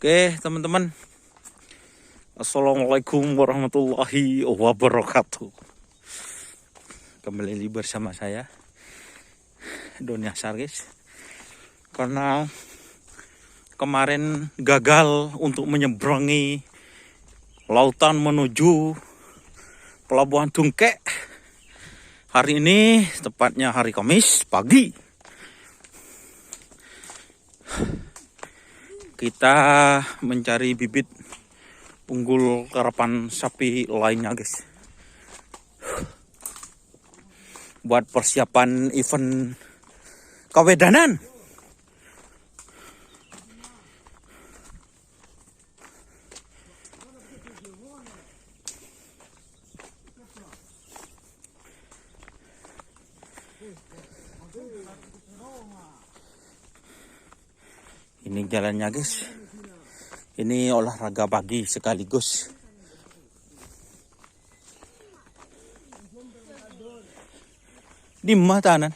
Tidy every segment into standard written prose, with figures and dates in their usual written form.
Oke, teman-teman. Assalamualaikum warahmatullahi wabarakatuh. Kembali bersama saya, Doni Asar, guys. Karena kemarin gagal untuk menyeberangi lautan menuju Pelabuhan Tungkek. Hari ini, tepatnya hari Kamis pagi, kita mencari bibit unggul karapan sapi lainnya, guys, buat persiapan event kawedanan. Ini jalannya, guys. Ini olahraga pagi sekaligus. Di matanan.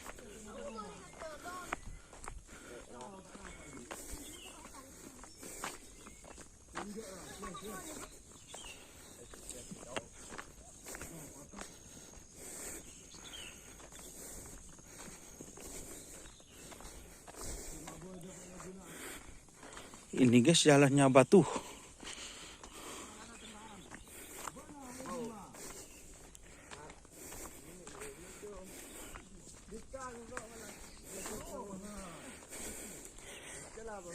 Ini, guys, jalannya batu.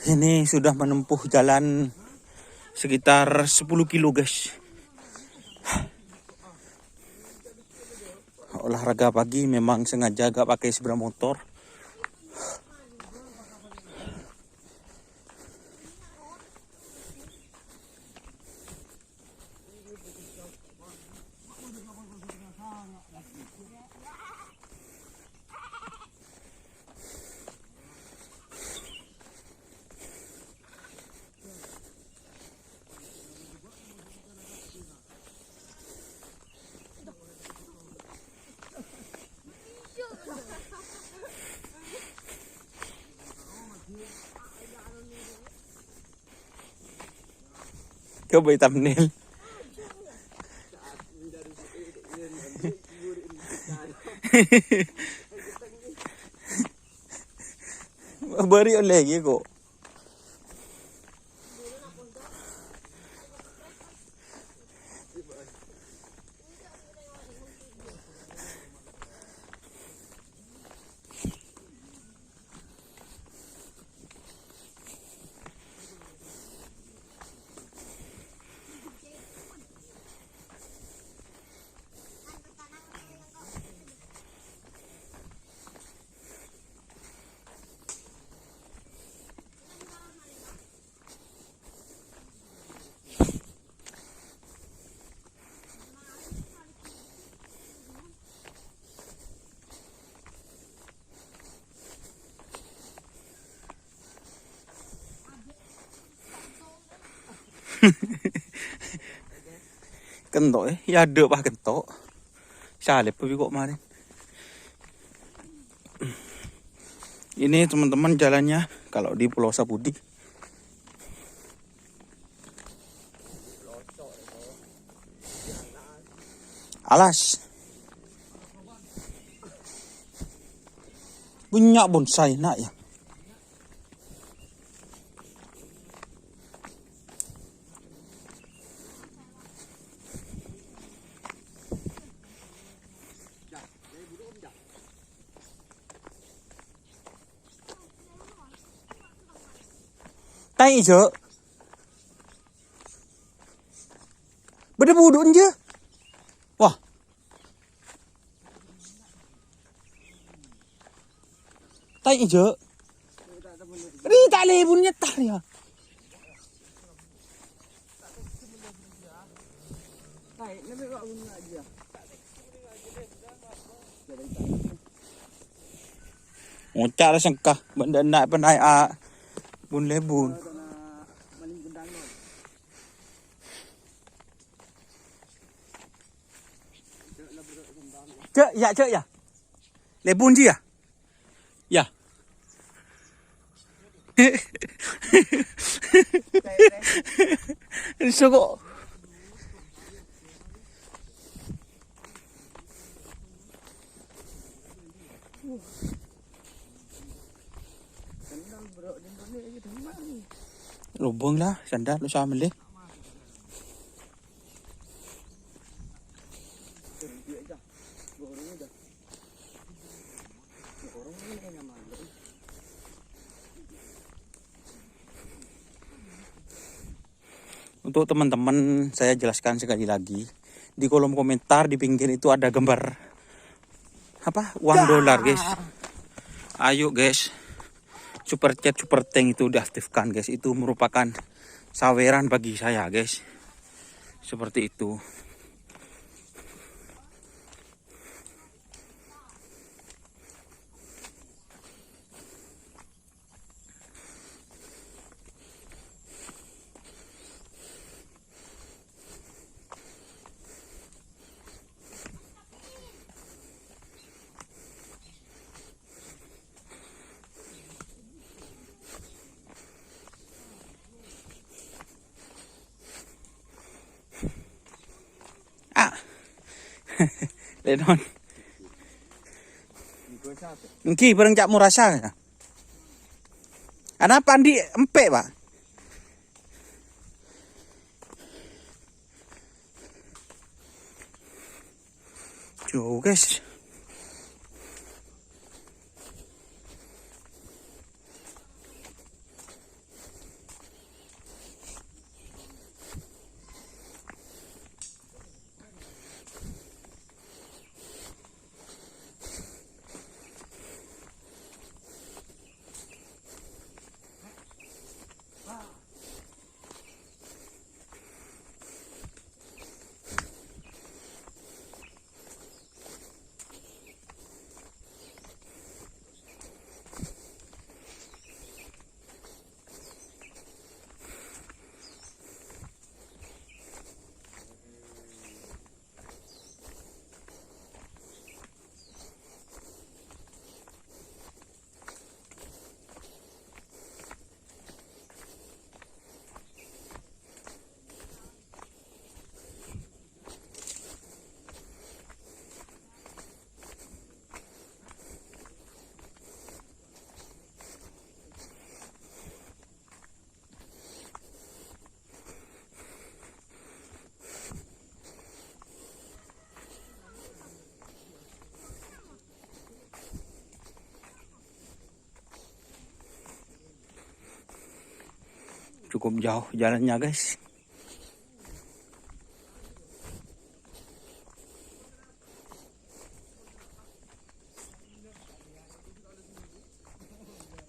Ini sudah menempuh jalan sekitar 10 kilo, guys. Olahraga pagi memang sengaja gak pakai sepeda motor. Coba thumbnail. Bari lagi kok. Kentok ya ada pak kentok. Salep tapi kok kemarin. Ini teman-teman jalannya kalau di Pulau Sapudi. Alas. Punya bonsai nak ya. Tay chứ. Beda buduk je. Wah. Tay chứ. Ri tak le pun nyetar ya. Tay, nabi kok bunyi aja. Ngocak lah sengkah benda nak pandai bun lebun. Cek ya. Lebun je ya. Ya. Iso kok. Lubang lah, sandal lu sama deh. Untuk teman-teman saya jelaskan sekali lagi, di kolom komentar di pinggir itu ada gambar apa uang dolar guys. Ayo guys, super chat super thank itu diaktifkan guys, itu merupakan saweran bagi saya guys, seperti itu. Lenon. Engki bareng cak murasa. Ana pandi empek, Pak. Jo, guys. Cukup jauh jalannya guys.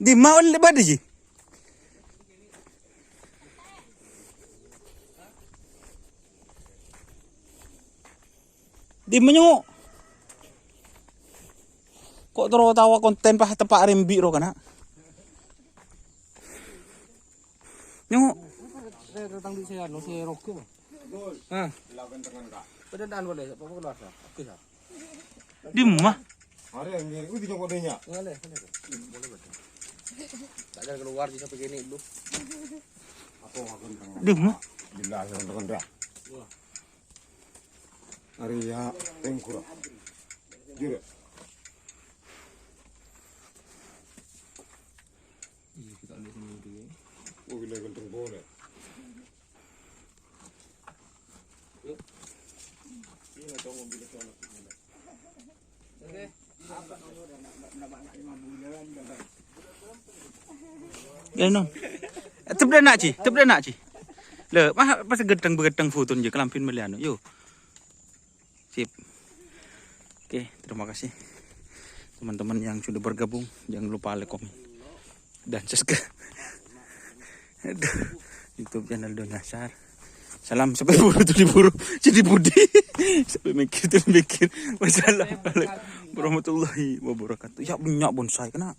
Di mau lebat sih. Di menyuk. Kok terus tawa konten pah tempat rembi ro kana. Nyuk. Saya datang di saya, no saya roke mah. Hah? Lawan dengan kak. Pedadaan boleh, apa keluar sah? Oke sah. Di rumah. Ada yang ngiri, itu jongkok denya. Boleh, boleh betul. Tak ada keluar bisa begini dulu. Apa makan tengah? Di rumah. Bila saya dengan dah. Hari ya tengkura. Jure. Iya kita lihat ini dulu. Oh bila ganteng boleh. Ini tahu mobil itu anak kita. Oke. Apa nama anak 5 bulan kan. Ya non. Tebda nak ci. Le, mah pas gedang foto je kelampin meliano. Yo. Sip. Oke, terima kasih teman-teman yang sudah bergabung. Jangan lupa like, komen, dan subscribe YouTube channel Don Nasar. Salam sampai buru tuh diburu jadi budi sampai mikir. Wassalamualaikum warahmatullahi wabarakatuh. Ya banyak bonsai kena.